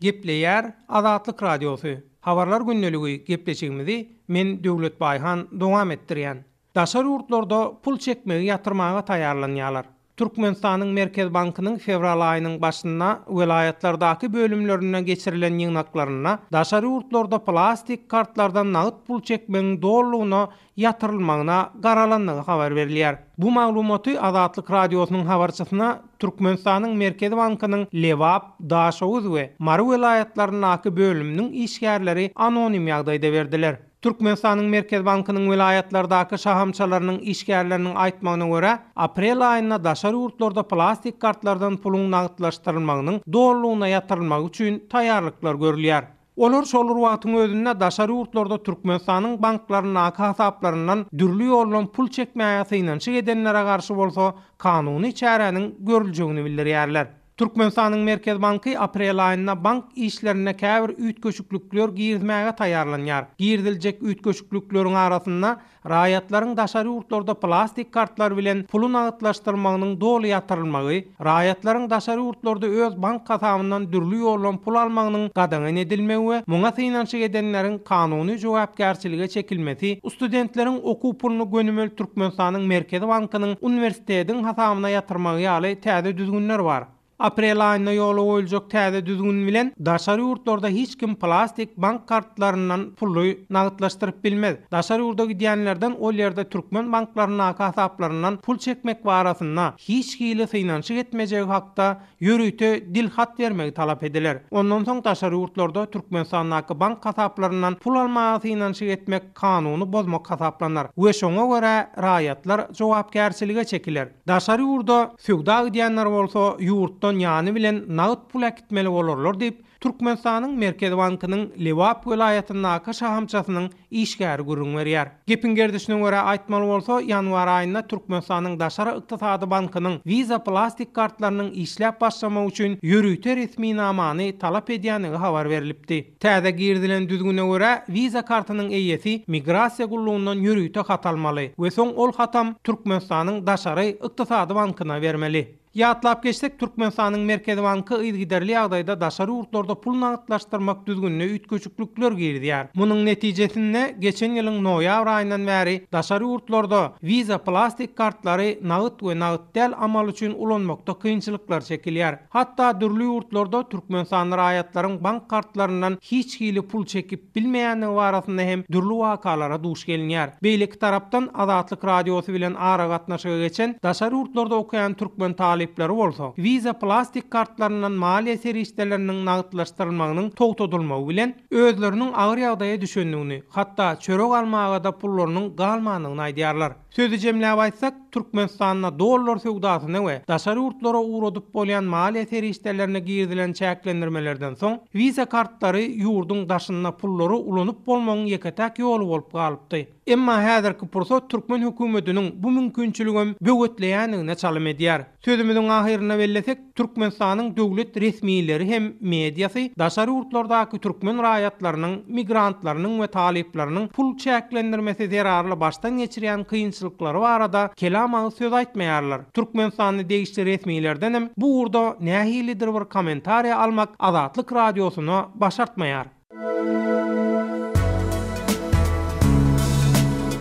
Gepleýär Azatlyk Radiosu. Habarlar günneligi gepleşigimizi men Döwlet Bayhan dowam etdirýän. Daşary ýurtlarda pul çekmegi ýatyrmaga taýýarlanýarlar. Türkmenistanyň Merkez Bankynyň fevral aýynyň başynda welayatlardaky bölümlerine geçirilen ýygnaklaryna daşary ýurtlarda plastik kartlardan nagyt pul çekmegiň dollugyna ýatyrylmagyna garalandygy habar berilýär. Bu maglumaty Azatlyk Radiosynyň habarçysyna Türkmenistanyň Merkez Bankynyň Lewap, Daşow we Mary welayatlarynaky bölüminiň işgärleri anonim ýagdaýda berdiler. Türkmenistanyň Merkez Bankynyň welayatlardaky şahamçalarynyň işgärleriniň aýtmagyna görä, aprel aýynda daşary ýurtlarda plastik kartlardan pulun nagtlaşdyrylmagynyň dollugyna ýatyrylmagy üçin taýýarlyklar görülýär. Olar şol wagtyň özünde daşary ýurtlarda Türkmenistanyň banklaryna hasaplarynyň dürli ýollan pul çekmäge synansy edenlere garşy bolsa kanuny çäreniň görüljegini bildirýärler. Türkmenistanyň Merkez Banky aprel aýynda bank işlerine käbir üýtgeşiklikler girizmäge taýýarlanýar. Giriljek üýtgeşiklikleriň arasynda raýatlaryň daşary ýurtlarda plastik kartlar bilen pulu nagtlaşdyrmagynyň doly ýatyrylmagy, raýatlaryň daşary ýurtlarda öz bank kasabyndan dürli ýollan pul almagynyň gadaňy edilmegi we muňa synansy edenleriň kanuny jogapkärçilige çekilmesi, studentleriň okuw pulunu gönümel Türkmenistanyň Merkez Bankynyň universitetiň hasabyna ýatyrmagy ýaly täze düzgünler bar. Aprel aýynda ýola goýuljak täze düzgün bilen daşary ýurtlarda hiç kim plastik bank kartlaryndan pully nagtlaşdyryp bilmez. Daşary ýurda gidýänlerden ol ýerde türkmen banklaryna hasaplarynyň pul çekmek barasynda hiç hile synansy etmejegi hakda ýörüýte dilhat bermegi talap ediler. Ondan soň daşary ýurtlarda Türkmenistanyň bank hasaplarynyň pul almagy synansy etmek kanuny bozmak hasaplanlar. We şoňa görä raýatlar jogapkärçilige çekiler. Daşary ýurda söwda gidýänler bolsa ýurtda ýany bilen nagyt pul akitmeli bolarlar diýip Türkmenistanyň Merkez Bankynyň Lewap welaýatyndaky şahamçasynyň işgäri gurrun berýär. Gepin gerdişine görä aýtmaly bolsa, ýanwar aýynda Türkmenistanyň Daşary Ykdysady Bankynyň Visa plastik kartlarynyň işläp başlamagy üçin ýörüýte resminamany talap edýänligi habar berilipdi. Täze girdilen düzgüne görä Visa kartynyň eýesi migrasiýa gullugyndan ýörüýte hat almaly we soň ol hatam Türkmenistanyň Daşary Ykdysady Bankyna bermeli. Ýatlap geçsek Türkmenistanyň Merkez Banky ýygyderli ýagdaýda daşary ýurtlarda pul nagtlaşdyrmak düzgünine üýtgeçiklikler girýär. Munyň netijesinde geçen ýylyň noýabr aýyndan bäri daşary ýurtlarda Visa plastik kartlary nagyt we nagyt däl amal üçin ulanmakda kynçylyklar çekilýär. Hatda dürli ýurtlarda Türkmenistan raýatlaryň bank kartlaryndan hiç hili pul çekip bilmeýäni barasynda hem dürli wakalara duş gelinýär. Beýleki tarapdan Azatlyk Radiosy bilen ara gatnaşyga geçen daşary ýurtlarda okuyan türkmen talepleri bolsa, Visa plastik kartlaryndan maliýe serişdeleriniň nagtlaşdyrylmagynyň togtadylmagy bilen özleriniň agyr ýagdaýa düşendigini, hatda çörek almaga da pullarynyň galmanyny aýdýarlar. Sözü jemläp aýtsak, Türkmenistanyna dollar söwdasyna we daşary ýurtlara uğradyp bolýan maliýe serişdelerine girdilen çäklendirmelerden soň Visa kartlary ýurdun daşyna pullary ulanyp bolmagyň ýeketäk ýoly bolup galypdy. Emma häzirki pursat türkmen hökümetiniň bu mümkinçiligini böwetleýänligine çalym edýär. Sözümüziň ahyryna bellesek, Türkmenistanyň döwlet resmiýetleri hem mediýasy daşary ýurtlardaky türkmen raýatlarynyň, migrantlarynyň we talepleriniň pul çäklendirmesi zerarly başdan geçirýän kynçylyklary barada kelama söz aýtmaýarlar. Türkmenistanyň degişli resmiýetlerden hem bu urda nähilidir bir kommentariýa almak Azatlyk Radiosyna başartmaýar.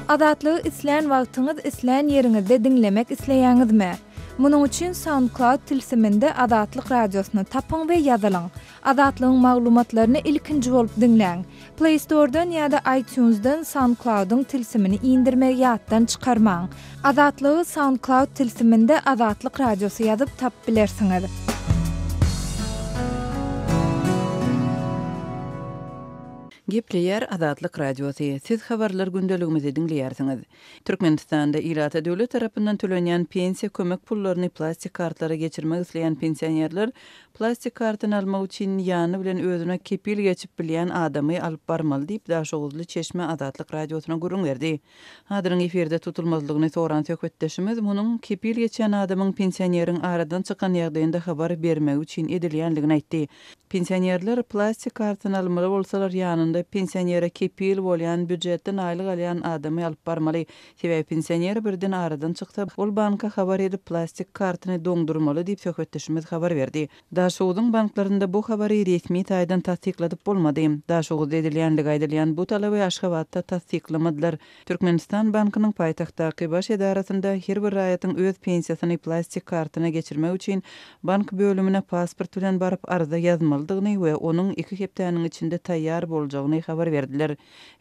Azatlygy isleýän wagtyňyz isleýän ýeriňizde dinlemek isleýäňizmi? Munyň üçin SoundCloud tilsiminde Azatlyk Radiosyny tapyň we ýazylyň. Azatlygyň maglumatlaryny ilkinji bolup dinleň. Play Store'dan ýa-da iTunes'dan SoundCloud'un tilsimini indirmegi ýatdan çykarmaň. Azatlygy SoundCloud tilsiminde Azatlyk Radiosy ýazyp tap bilersiňiz. Gepleýär Azatlyk Radiosy. Siz habarlar gündeligimizi dinleýärsiňiz. Türkmenistanda Irata döwlet tarapyndan tölenýän pensiýa kömek pullaryny plastik kartlara geçirmek isleýän pensionerler plastik kartyny almak üçin ýany bilen özüne kepil geçip bilýän adamy alyp barmaly diýip Daşowuzly Çeşme Azatlyk Radiosyna gurrun berdi. Hadyryň eferde tutulmazlygyny soran söhbetdeşimiz munyň kepil geçen adamyň pensioneriň aradan çykan ýagdaýynda habar bermek üçin edilýänligini aýtdy. Pensionerler plastik kartyny almaly bolsalar ýanynda pensionere kepil bolýan büdjetden aýlyk alýan adamy alyp barmaly. Sebäbi pensioner birden aradan çyksa, ol banka habar edip plastik kartyny doňdurmaly diýip söhbetdeşimiz habar berdi. Daşoğudyň banklarynda bu habary resmi taýdan tasdikladyp bolmady. Daşoğuda edilýänligi aýdylýan bu talaby Aşgabatda tasdiklamadylar. Türkmenistan bankynyň paýtagtdaky baş edarasynda her bir raýatyň öz pensiýasyny plastik kartyna geçirmek üçin bank bölümine pasport bilen baryp arada ýazmalydygyny we onuň 2 hepdeniň içinde taýýar boljagyny habar berdiler.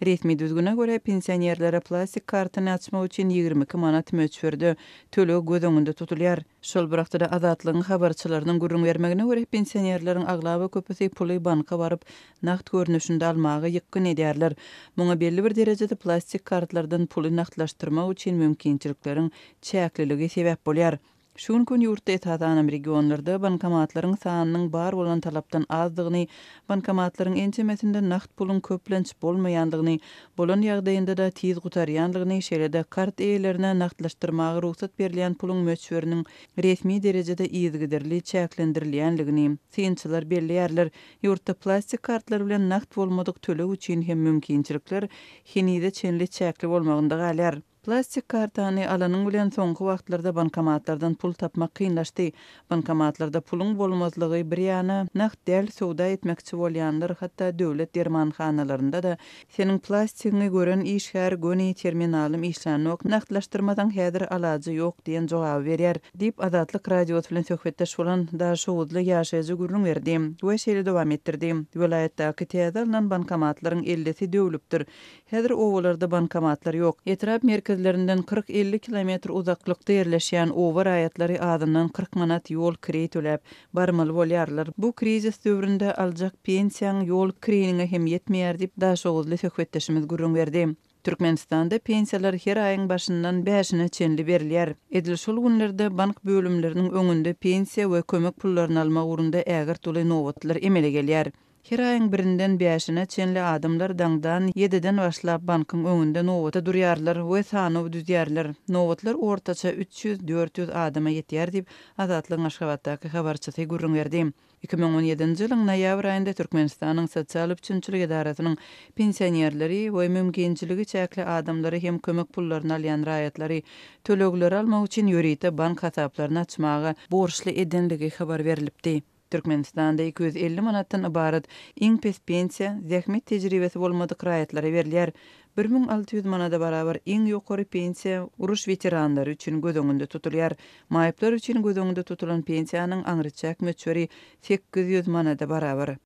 Resmi düzgüne göre pensionerlere plastik kartyny açmak üçin 22 manat möçberde tölegi göz öňünde tutulýar. Şol bıraktıda azatlygyň habarçylarynyň gurrun bermegine göre pensionerleriň aglaba köpüsi puly banka baryp nagt görnüşinde almagy ýykyn edýärler. Muňa belli bir derejede plastik kartlardan puly nagtlaşdyrmak üçin mümkinçilikleriň çäkliligi sebäp bolýar. Şuň gün ýurtda etadan regionlarda bankomatlaryň sanynyň bar bolan talapdan azdygyny, bankomatlaryň ençemesinde nagt pulun köplenç bolmaýandygyny, bolan ýagdaýynda da tiz gutarýandygyny, şeýle-de kart eýlerine nagtlaşdyrmagy ruhsat berilýän pulun möçberiniň resmi derejede ýyzgydirli çäklendirilýänligini synçylar belliýärler. Ýurtda plastik kartlar bilen nagt bolmadyk töleg üçin hem mümkinçilikler henide çenli çäkli bolmagynda galýar. Plastik kartany alanyň bilen soňky wagtlarda bankomatlardan pul tapmak kynlaşdy. Bankomatlarda pulun bolmazlygy bir ýana nagt däl sowda etmekçi bolýanlar, hatda döwlet dermanxanalarynda da senin plastigini gören işgär göni terminalym işlenok nagtlaşdyrmadan häzir alajy ýok diýen jogap berýär. Dip Azatlyk radiosu bilen söhbetdeş bolan Daşowudly ýaşaýjy gurrun berdim. We şeýle dowam etdirdim. Vilayatdaky täzelen bankomatlaryň 50-si döwlüpdir. Häzir owalarda bankomatlar ýok. Etrap merkezlerinden 40-50 kilometr uzaklykda ýerleşýän owa raýatlary adından 40 manat ýol kiri töläp barmaly bolýarlar. Bu krizis döwründe aljak pensiýaň ýol kiriniňe hem ýetmeýär diýip Daşowudly söhbetdeşimiz gurrun berdi. Türkmenistanda pensiýalar her aýyň başyndan 5-ine çenli berilýär. Edil şol günlerde bank bölümleriniň öňünde pensiýa we kömek pullaryny almak urunda ägir doly nowatlar emele gelýär. Her aýyň birinden 5-ine çenli adamlar daňdan 7-den başlap bankyň öňünde nowata durýarlar we sanyny düzýärler. Nowatlar ortaça 300-400 adama ýetýär diýip Azatlygyň Aşgabatdaky habarçysy gurrun berdi. 2017-nji ýylyň noýabr aýynda Türkmenistanyň sosial üçinçilik edarasynyň pensionerleri we mümkinçiligi çäkli adamlary hem kömek pullaryny alýan raýatlary tölegleri almak üçin ýörite bank hasaplaryny açmagy borçly edenligi habar berilipdi. Türkmenistanda 250 manatdan ibarat iň pes pensiýa, zähmet tejribesi bolmadyk raýatlary berilýär. 1600 manada barabar iň ýokary pensiýa uruş veteranlary üçin göz öňünde tutulýar. Maýyplar üçin göz öňünde tutulan pensiýanyň aňryçak möçberi 800 manada barabar.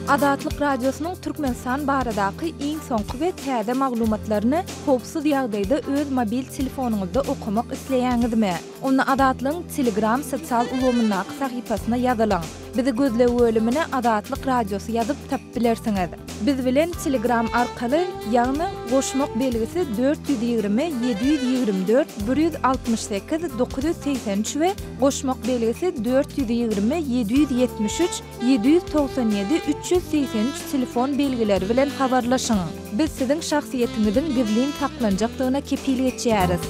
Azatlyk radiosynyň Türkmenistan baradaky iň soňky we täze maglumatlaryny howpsuz ýagdaýda öz mobil telefonuňyzda okumak isleýäňizmi? Onu Azatlygyň Telegram sosial ulgamynyň sahypasyna ýazylaň. Bizi gözle bölümine Azatlyk radiosu ýazyp tap bilersiňiz. Biz bilen Telegram arkaly ýagny goşmak belgisi 420 724 168 983 we goşmak belgisi 420 773 797 383 telefon belgileri bilen habarlaşyň. Biz siziň şahsiýetiňiziň gizlin taklanjakdygyna kepil etýäris.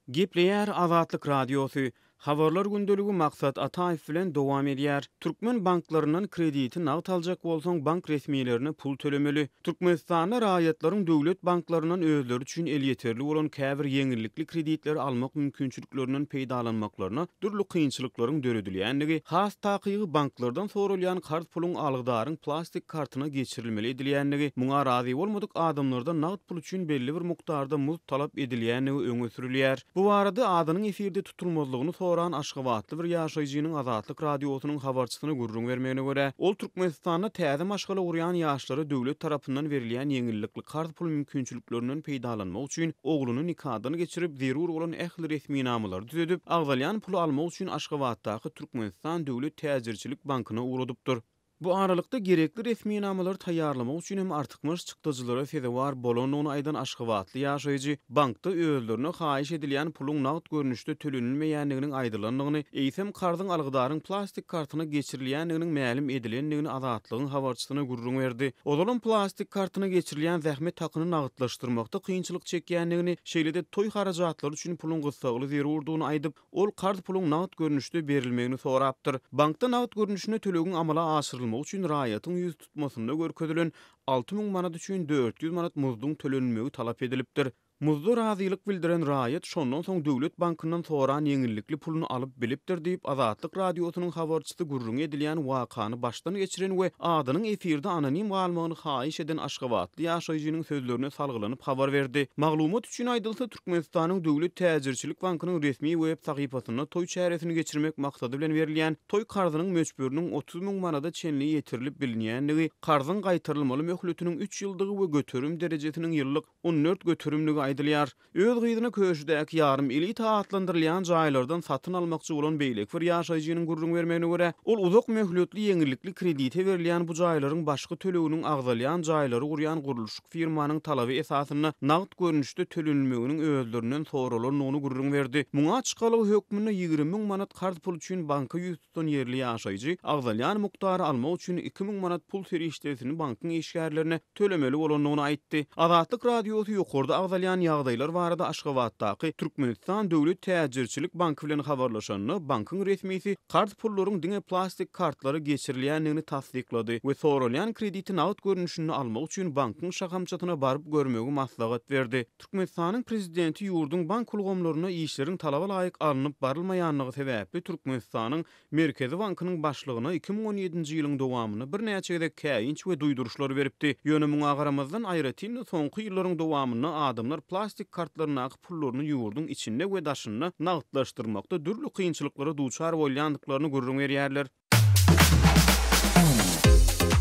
Gepleýär Azatlyk radiosu. Habarlar gündeligi maksat Ataýew bilen dowam edýär. Türkmen banklarynyň krediti nagt aljak bolsaň bank resmiýetlerine pul tölemeli. Türkmenistanda raýatlaryň döwlet banklarynyň özleri üçin el ýeterli bolan käbir ýeňillikli kreditleri almak mümkinçiliklerinden peýdalanmaklaryna durly kynçylyklaryň döredilýänligi, has takygy banklardan sorulýan kart puluň algydaryň plastik kartyna geçirilmeli edilýänligi, muňa razy bolmadyk adamlardan nagt pul üçin belli bir mukdarda muz talap edilýänligi öňe sürilýär. Bu barada adynyň efirde tutulmazlygyny Aşgabatly bir ýaşaýjynyň Azatlyk radiosynyň habarçysyna gurrun bermegine görä, ol Türkmenistanda täze maşgala urýan ýaşlary döwlet tarapyndan berilýän ýeňillikli kart pul mümkinçiliklerinden peýdalanmak üçin ogluny nikahyny geçirip zerur bolan ähli resmi namlar düzedip, agzalýan pul almak üçin Aşgabatdaky Türkmenistan Döwlet Täzirçilik bankyna uradypdyr. Bu aralykda gerekli resmi namalar taýýarlamak üçin hem artykmyş çykdyjylara fedewar bolan onu aýdan Aşgabatly ýaşaýjy bankda özlerine haýyş edilýän puluň nagt görnüşde tölenilmeýänliginiň aýdylanlygyny, eýsem kardyň algydaryň plastik kartyna geçirilýänliginiň mälim edilenligini Azatlygyň habarçysyna gurrun berdi. Olaryň plastik kartyna geçirilýän zähmet hakyny nagtlaşdyrmakda kynçylyk çekýänligini, şeýle-de toý harajatlary üçin puluň gysgaly zerurdugyny aýdyp, ol kart puluň nagt görnüşde berilmegini sorapdyr. Bankda nagt görnüşine tölegiň amala aşyrylmagy üçin raýatyň ýüz tutmasynda görkezelen 6000 manat üçin 400 manat muzdun tölenmegi talap edilipdir. Muzdur razylyk bildiren raýat şondan soň Döwlet Bankynyň soran ýeňillikli pulunu alyp bilipdir diýip Azatlyk radiosynyň habarçysy gurrun edilýän wakany başdan geçiren we adynyň efirde anonim galmagyny haýyş eden Aşgabatly ýaşaýjynyň sözlerine salgylanyp habar berdi. Maglumat üçin aýdylsa Türkmenistanyň Döwlet Täzirçilik Bankynyň resmi web sahypasyna toý çäresini geçirmek maksady bilen berilýän toý karzynyň möçberiniň 30 000 manada çenli ýetirilip bilinýändigi, karzyň gaýtarylmaly möhletiniň 3 ýyldygy we göterim derejesiniň ýyllyk 14 göterimligi aýdylýar. Öz gyzyna köşdäki ýarym ili taatlandyrylýan jaýlardan satyn almakçy bolan beýlek bir ýaşaýjynyň gurrun bermegine görä, ol uzak möhletli ýeňillikli kredite berilýän bu jaýlaryň başga töleginiň agdalýan jaýlary gurýan guruluşyk firmanyň talaby esasyna nagd görnüşde tölenilmeginiň özlerinden soralanmagyny gurrun berdi. Muňa çykalyk hökmüne 20 000 manat karz pul üçin banka ýüz tutan ýerli ýaşaýjy agdalýan muktary almak üçin 2 000 manat pul serişdesini bankyň işgärlerine tölemeli bolanyny aýtdy. Azatlyk radiosy ýokurda agdalýan ýagdaýlar barada Aşgabatdaky Türkmenistan Döwlet Täzirçilik Banky bilen habarlaşanyny bankyň resmisi karz pullaryň diňe plastik kartlary geçirilýändigini tasdiklady we soralýan krediti nagd görnüşini almak üçin bankyň şahamçatyna baryp görmegi maslahat berdi. Türkmenistanyň prezidenti ýurdun bank ulgamlaryna işleriň talaba laýyk alınıp barylmaýanlygy sebäpli Türkmenistanyň Merkezi Bankynyň başlygyna 2017-nji ýylyň dowamyny bir näçe gezek käýinç we duýduruşlar beripdi. Ýöne muňa garamazdan aýratyn soňky ýyllaryň dowamyny adamlar plastik kartlaryna pullaryny ýurdun içinde we daşyny nagdlaşdyrmakda dürli kynçylyklara duçar bolýandyklaryny gurrun berýärler.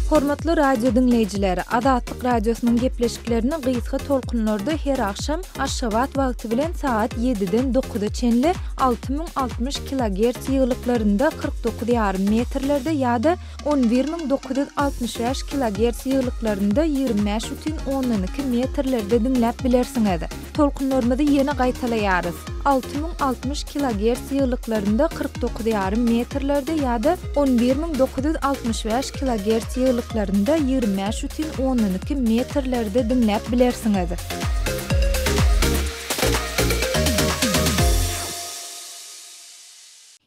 Hormatly radio dinleyijileri, Azatlyk radiosynyň gepleşiklerini gysga tolkunlarda her akşam Aşgabat wagty bilen saat 7-den 9-a çenli 6060 kHz ýyglyklarynda 49,5 metrlerde ýa-da 11965 kHz ýyglyklarynda 25,12 metrlerde dinläp bilersiňiz. Tolkunlarymyzy ýene gaýtalaýarys. 6060 kHz ýyglyklarynda 49,5 metrlerde ýa-da 11965 kHz ýyglyklarynda 25,12 metrlerde dinläp bilersiňiz.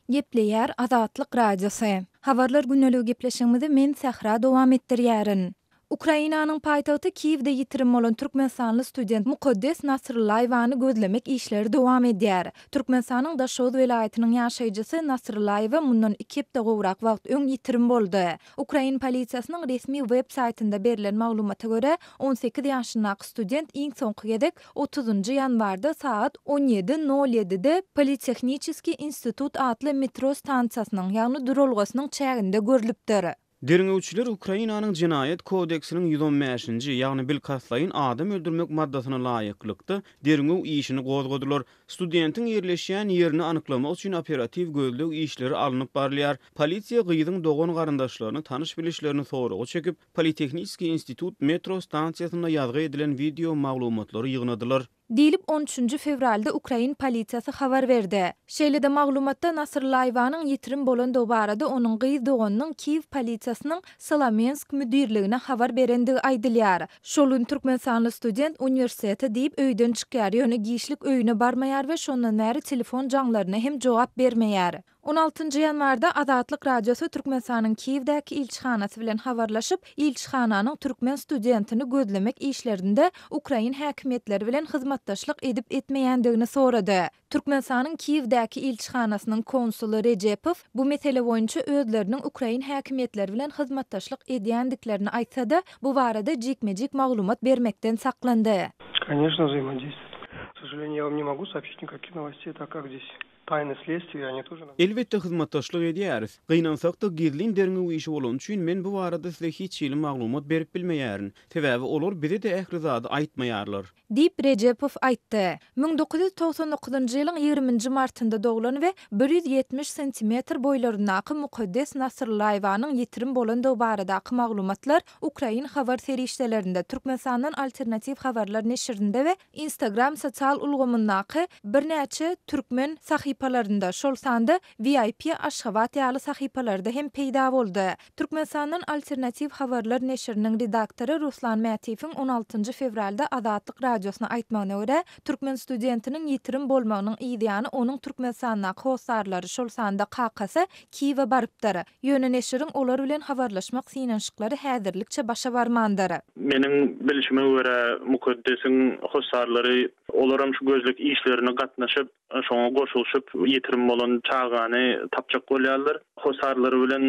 Gepleýär Azatlyk radiosy. Habarlar günneligi gepleşigimizi men Sahra dowam etdirýärin. Ukrainanyň paýtagty Kiýewde ýitirim bolan türkmenstanly student Mukaddes Nasrullayewany gözlemek işleri dowam edýär. Türkmenstanyň Daşoz welaýatynyň ýaşaýjysy Nasrullayewa mundan 2 hepde gowrak wagt öň ýitirim boldy. Ukrain polisiýasynyň resmi web saýtynda berilen maglumata görä 18 ýaşyndaky student iň soňky gezek 30-njy ýanwarda saat 17:07-de Politexniçiski institut adly metro stansiýasynyň ýagny durulgasynyň çäginde görülipdir. Derňewçiler Ukrainanyň Jinaýat kodeksiniň 115-nji, ýagny bil kaslaýyn adam öldürmek maddasyna laýyklykda derňew işini gozgadylar. Studentin ýerleşýän ýerini anyklamak üçin operativ gözleg işleri alınıp barylýar. Polisiýa gyýdyň dogan garandaşlaryny tanyş bilişlerini soragy çekip, Politexniski institut metro stansiýasyna ýazgy edilen video maglumatlary ýygnadylar. Dilip 13 fevralda Ukrain polisiýasy habar berdi. Şeýlede maglumatda Nasrullayewanyň ýitirim bolan barada onuň gyz doganynyň Kiýew polisiýasynyň Salamensk müdirligine habar berendigi aýdylýar. Şolun türkmenstanly student uniwersitete diýip öýden çykýar, ýöne giýişlik öýüne barmaýar we şondan bäri telefon jaňlaryna hem jogap bermeýär. 16-njy ýanwarda Azatlyk radiosy Türkmenistanyň Kiýewdäki ilçihanasy bilen habarlaşyp, ilçihananyň türkmen studentini gözlemek işlerinde Ukrain häkimetleri bilen hyzmatdaşlyk edip etmeýändigini sorady. Türkmenistanyň Kiýewdäki ilçihanasynyň konsulu Rejepow bu mesele boýunça özleriniň Ukrain häkimetleri bilen hyzmatdaşlyk edýändiklerini aýtsa-da, bu barada jekmejek maglumat bermekden saklandy. Конечно, взаимодействует. К сожалению, я вам не могу сообщить никаких новостей, так как здесь tayny следствие, они тоже... Elbette hyzmatdaşlyk edýäris. Gynansak da gizlin derňew işi bolan üçin men bu barada size hiç ýyly maglumat berip bilmeýärin. Sebäbi olar bize de ähli zady aýtmaýarlar. Dip Rejepow aýtdy. 1999-njy ýylyň 20-nji martynda doglan we 170 cm boýlaryndaky Mukaddes Nasrullayewanyň ýitirim bolan baradaky maglumatlar Ukrain habar serişdelerinde, Türkmenistandan alternativ habarlar neşirinde we Instagram sosial ulgamyndaky bir näçe türkmen sahypalarynda, şol sanda VIP Aşgabat ýaly sahypalarda hem peýda boldy. Türkmenistandan alternativ habarlar neşiriniň redaktory Ruslan Mätiýewiň 16-njy fevralda Azatlyk radiosyna aýtmagyna görä, türkmen studentiniň ýitirim bolmagynyň ýygyny onuň Türkmenistandaky hostarlary şol sanda kakasy Kiýewe barypdyr. Ýöne neşiriň olar bilen habarlaşmak synanşyklary häzirlikçe başa barmandyr. Meniň bilişime görä Mukaddesiň hostarlary olaram şu gözlük işlerine gatnaşyp, şoňa goşulşyp ýetirim bolan çağany tapjak bolýarlar. Hosarlary bilen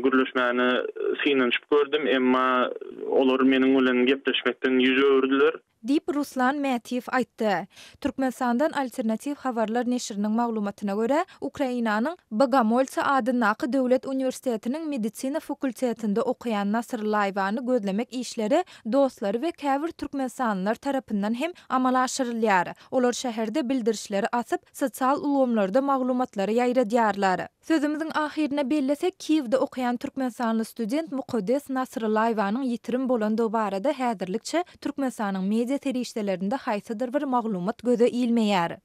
gürleşmäni synanyşyp gördüm, emma olar meniň bilen gepleşmekden ýüz öwürdiler. Dip Ruslan Mätiýew aýtdy. Türkmenistandan Alternativ Habarlar neşriniň maglumatyna görä, Ukrainanyň Bogomoltsa adynaky döwlet uniwersitetiniň medisina fakultetinde okuyan Nasrullayewany gözlemek işleri dostlary we käbir türkmenistanlylar tarapyndan hem amala aşyrylýar. Olar şäherde bildirişleri asyp, sosial ulgamlarda maglumatlary ýaýradýarlar. Sözümizin ahirine bellesek, Kiev'de okuyan Türkmenistanly student Mukaddes Nasrullayewanyň ýitirim bolandygy barada häzirlikçe Türkmenistanyň media terişdelerinde haýsydyr bir maglumat göze ilmeýär.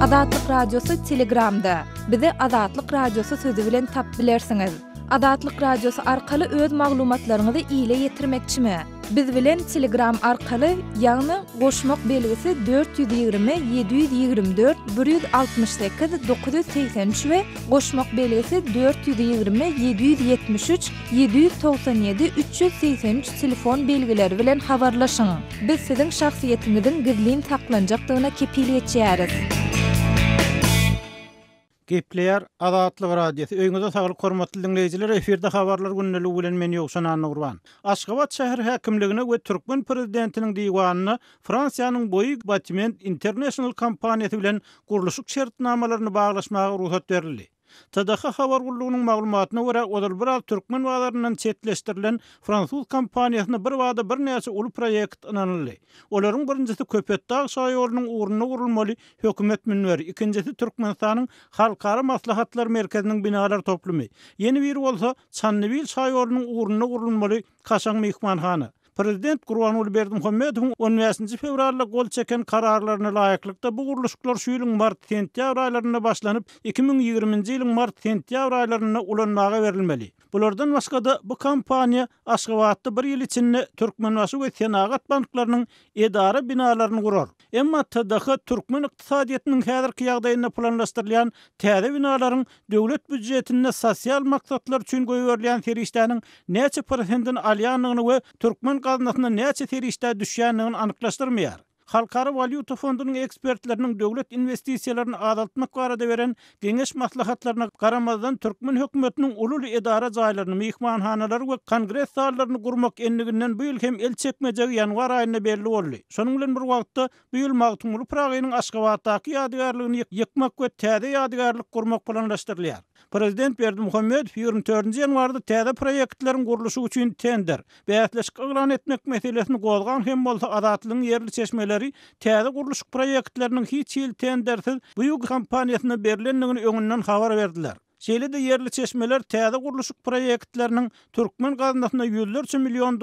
Adatlyk radiosu Telegramda. Bizi Adatlyk radiosu sözü bilen tap bilersiňiz. Adatlyk radiosu arkaly öz maglumatlaryňyzy ile ýetirmekçimi? Biz bilen Telegram arkaly ýagny goşmak belgisi 420 724 168 983 we goşmak belgisi 420 773 797 383 telefon belgileri bilen habarlaşyň. Biz siziň şahsiýetiňiziň gizlin saklanjakdygyna kepilýetjäris. Gepleýär Adatlyk radiosu. Öňüňizde saglyk hormatly dinleýijiler, eferde habarlar günneligi bilen men ýoksan Nurban. Aşgabat şäher häkimligine we Türkmen prezidentiniň diýwanyny Fransiýanyň Bouygues Bâtiment International kompaniýasy bilen gurulşyk şertnamalaryny baglaşmagy ruhsat berildi. TDH habar gurulugynyň maglumatyna görä, odal bir Türkmen wagtlarynyň çetleşdirilen Fransuz kompaniýasyna bir wagda bir näçe uly proýekt ananyldy. Olaryň birincisi Köpetdağ şaýorunyň uğruny gurulmaly hökümet münberi, ikincisi Türkmenistanyň halkara maslahatlar merkeziniň binalar toplumy. Ýeni biri bolsa Çanlybil şaýorunyň uğruny gurulmaly Kaşaň mehmanhana. Prezident Gurbanuly Berdimuhammedow 15 fevralda gol çeken kararlaryna laýyklykda bu guruluşlar şu ýylyň mart-sentyabr aýlaryna başlanyp 2020-nji ýylyň mart-sentyabr aýlaryna ulanmaga berilmeli. Bulardan başga bu kampaniýa Aşgabatda bir ýyl içinde Türkmenbaşy we Senagat banklarynyň edara binalaryny gurar. Emma TDH Türkmen ykdysadyýatynyň häzirki ýagdaýyna planlaşdyrylýan täze binalaryň döwlet büdjetine sosial maksatlar üçin goýuberilýän serişdäniň näçe prosentini alýanlygyny we Türkmen gaznasyna näçe serişdä düşýänligini anyklaşdyrmaýar. Halkara Valyuta Fondunyň ekspertleriniň döwlet investisiýalaryny azaltmak barada beren geňeş maslahatlaryna garamazdan Türkmen hökümetiniň ulul edara jaýlaryny, mehmanhanalary we kongres sallaryny gurmak enliginden bu ýyl hem el çekmejegi ýanwar aýyna belli boldy. Şonuň bilen bir wagtda bu ýyl Magtumly Pragynyň Aşgabatdaky ýadygarlygyny ýykmak we täze ýadygarlyk gurmak planlaşdyrylýar. Prezident Berdimuhammedow 24-nji ýanwarda täze proýektleriň guruluşy üçin tender bäýatleşik eglan etmek meselesini gozgan hem bolsa adatlygyň ýerli çeşmeleri täze guruluş proýektleriniň hiç ýyl tendersiz buýuk kompaniýasyna berilendigini öňünden habar berdiler. Şeýle-de ýerli çeşmeler täze guruluşyk proýektleriniň Türkmen gaznasyna $100 milyon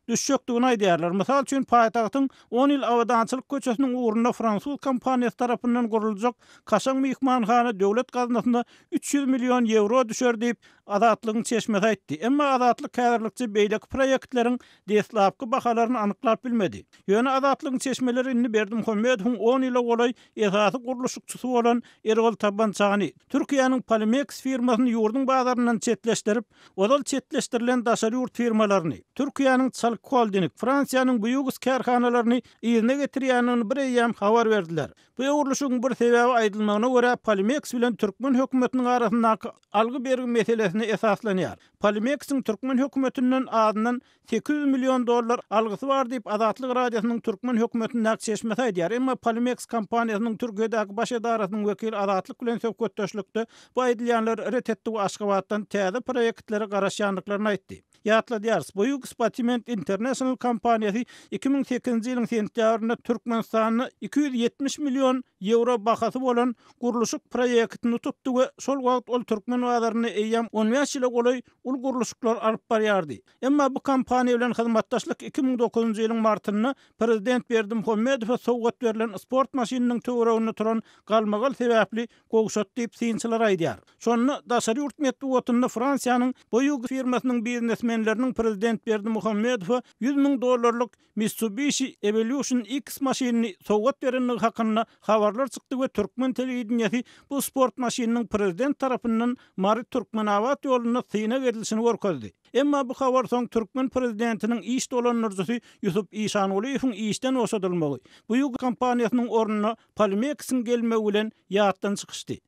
düşýekdigini aýdýarlar. Mysal üçin paýtagtyň 10 ýyl awadançylyk köçesiniň uğruna Fransuz kompaniýasy tarapyndan guruljak Kaşaň mehmanhana döwlet gaznasyna 300 milyon euro düşer diýip Adatlygyň çeşmesi aýtdy. Emma Adatlyk häzirlikçe beýleki proýektleriň deslapky bahalaryny anyklap bilmedi. Ýöne Adatlygyň çeşmeleri inni Berdimuhammedow 10 ýyla golay esasy guruluşçysy bolan Ergol Tabançany Türkiýanyň Polimex firmasyny ýurdun bazaryndan çetleşdirip, odal çetleşdirilen daşary ýurt firmalaryny, Türkiýanyň Çalk Holding, Fransiýanyň Bouygues karhanalaryny ýerine getirýänini bir ýam habar berdiler. Bu guruluşyň bir sebebi aýdylmagyna görä Polimex bilen Türkmen hökümetiniň arasyndaky algy bergi meselesine esaslanýar. Polimex'iň Türkmen hökümetinden adından $800 milyon algysy bar diýip Adatlyk radiosynyň Türkmen hökümetiniň çeşmesi aýdýar. Emma Polimex kompaniýasynyň Türkiýedäki baş edarasynyň wekili Adatlyk bilen söhbetdeşlikde bu aýdylýanlar ret etdi we Aşgabatdan täze proýektlere garaşýanlyklaryny aýtdy. Ýatladýar, Bouygues Bâtiment International kompaniýasy 2008-nji ýylyň sentýabrynda Türkmenistanyň 270 milyon euro bahasy bolan guruluşyk proýektini tutdy we şol wagt ol Türkmen wagtlaryny eýýam 15 ýyla golay ul guruluşyklar alyp barýardy. Emma bu kompaniýa bilen hyzmatdaşlyk 2009-njy ýylyň martyny Prezident Berdimuhammedow sowgat berilen sport maşininiň töwereginde turan galmagal sebäpli gowşat diýip synçylar aýdýar. Şonu daşary ýurt medeniýetinde Fransiýanyň boýuk firmasynyň biznesmenleriniň prezident Berdi Muhammedow $100,000 Mitsubishi Evolution X maşynyny sowgat berendigi hakynda habarlar çykdy we türkmen telewizionyasy bu sport maşynynyň prezident tarapyndan Marit Türkmenawat ýoluna syna berilişini görkezdi. Emma bu habar soň türkmen prezidentiniň iş dolanjysy Yusuf İşanoğluýewiň işden oşadylmagy bu kampaniýasynyň ornuna Palmex'in gelmegi bilen ýatdan çykışdy.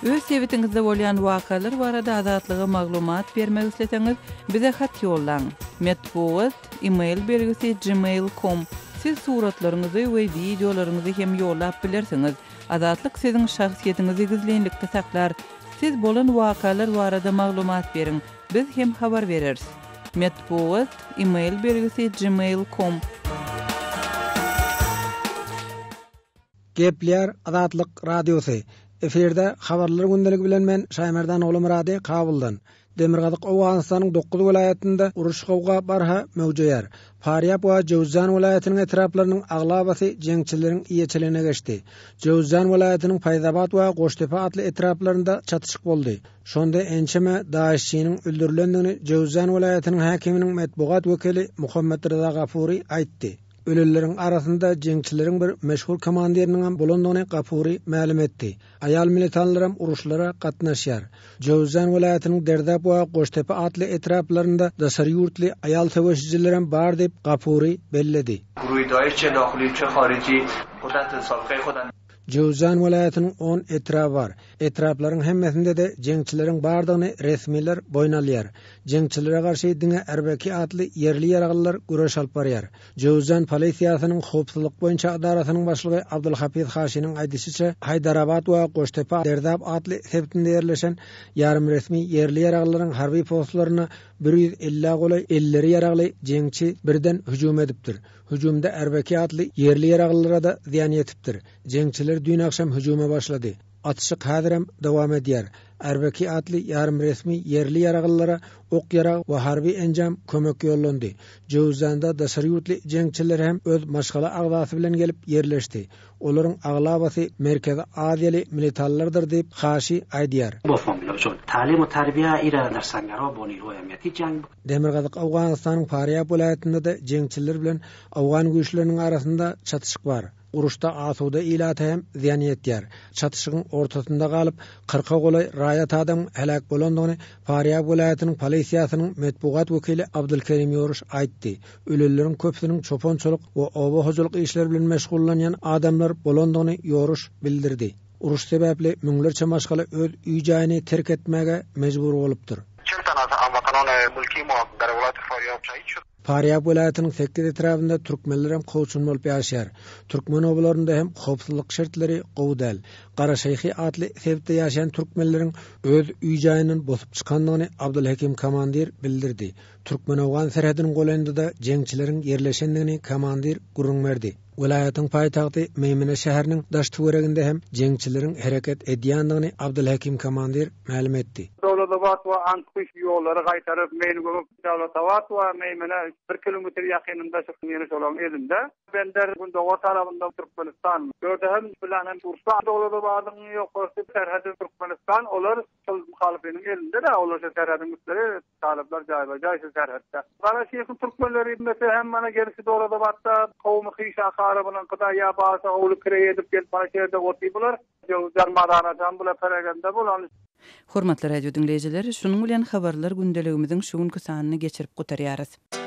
Öz sebitingizde bolýan wakalar barada azatlyga maglumat bermek isleseňiz bize hat ýollaň. Metbuat email belgisi gmail.com. Siz suratlaryňyzy we videolaryňyzy hem ýollap bilersiňiz. Azatlyk siziň şahsiýetiniňizi gizlenlikde saklar. Siz bolan wakalar barada maglumat beriň. Biz hem habar bereriz. Metbuat email belgisi gmail.com. Gepler Azatlyk Radiosu. Eferde habarlar gündelik bilen men Şaymerdan oğlu Murady kabuldan. Demirgazyk Awganystanyň 9 vilayetinde uruş gowga barha mewjudýar. Faryab we Jowzan vilayatynyň etraplarynyň aglabasy jeňçileriň iýeçiligine geçdi. Jowzan vilayatynyň Faýzabad we Goştepe atly etraplarynda çatışyk boldy. Şonda ençeme Daişçiniň öldürilendigini Jowzan vilayatynyň hakiminiň medbugat wekili Muhammed Rıza Gafuri aýtdy. Ölüleriň arasynda jeňçileriň bir meşhur komandiriniň bolandygyny Gafuri ma'lum etdi. Ayal militanlaram uruşlara gatnaşýar. Jowzan vilayatynyň Derdap we Goştepe atly etraplarynda daşary ýurtly ayal söwüşçilerim bar dep Gafuri belledi. Guruýdaýçe dahily çe harici qudraty salqy xodan Jowzan vilayatynyň 10 etrap bar. Etraplaryň hemmesinde de jeňçileriň bardygyny resmiler boýnalýar. Jeňçilere garşy diňe erbeki atly yerli ýaraglylar güreş alyp barýar. Jowzan polisiýasynyň howpsuzlyk boýunça adaratynyň başlygy Abdulhafiz Haşynyň aýdysynça Haydarabad we Goştepe Derdap atly sebtinde ýerleşen ýarym resmi yerli ýaraglylaryň harby postlaryna 150 golay 50 ýaragly jeňçi birden hüjum edipdir. Hüjumda erbeki atly yerli ýaraglylara da ziýan ýetipdir. Jeňçiler dün akşam hüjuma başlady. Atışyk häzirem dowam edýär. Erbeki atly ýarym resmi yerli ýaraglylara ok ýarag we harby enjam kömek ýollandy. Jowzanda daşary ýurtly jeňçiler hem öz maşgala agdasy bilen gelip ýerleşdi. Olaryň aglabasy Merkezi Aziýaly militanlardyr diýip Haşy aýdýar. Bu familya şu talim we terbiýe ira dersangara bony roýamety jang. Demirgazyk Awganystanyň Faryab vilayatynda da jeňçiler bilen Awgan güýçleriniň arasynda çatışyk bar. Uruşda asuda ilata hem ziyan yetýär. Çatışygyň ortasynda galyp 40 golay raýat adam helak bolandygyny Faryab vilayatynyň polisiýasynyň medbugat wekili Abdulkerim Ýoruş aýtdy. Ölüleriň köpsiniň çoponçylyk we oba hojuluk işleri bilen meşgullanýan adamlar bolandygyny Ýoruş bildirdi. Uruş sebäpli müňlerçe maşgala öz üý jaýyny terk etmäge mejbur bolupdyr. Faryab vilayatynyň 8 etrapynda türkmenler hem gowçun bolup ýaşaýar. Türkmen obalarynda hem howpsuzlyk şertleri gowdal. Qara Şeýhi atly sebde ýaşaýan türkmenleriň öz üý jaýynyň bosup çykandygyny Abdulhakim komandir bildirdi. Türkmen Awgan serhediniň golanynda da jeňçileriň ýerleşendigini komandir gurrun berdi. Vilayatyň paýtagty Meýmene şäheriniň daş töwereginde hem jeňçileriň hereket edýändigini Abdulhakim komandir ma'lum etdi. Dowlatabat we Antkuş ýollary gaýtaryp Meýmene Dowlatabat we Meýmene 1 kilometr ýakynynda şeýle olan elinde. Bender bu dowa tarapynda Türkmenistan. Görde hem bilen hem Urfa Dowlatabatyň ýokary serhedi Türkmenistan olar muhalifiniň elinde de olar serhediň üstleri talepler jaýbajaý serhedde. Qara Şeýhi türkmenleri hem mana gerisi Dowlatabatda kowmy hyşa bilen qada ya baza owlu kireye edip gelip bana şerde otyplar. Jowzan madanadan bula peregende bolan. Hormatly radio dinleýijiler, şunuň bilen habarlar gündeligimiziň şu günkü sanyny geçirip gutarýarys.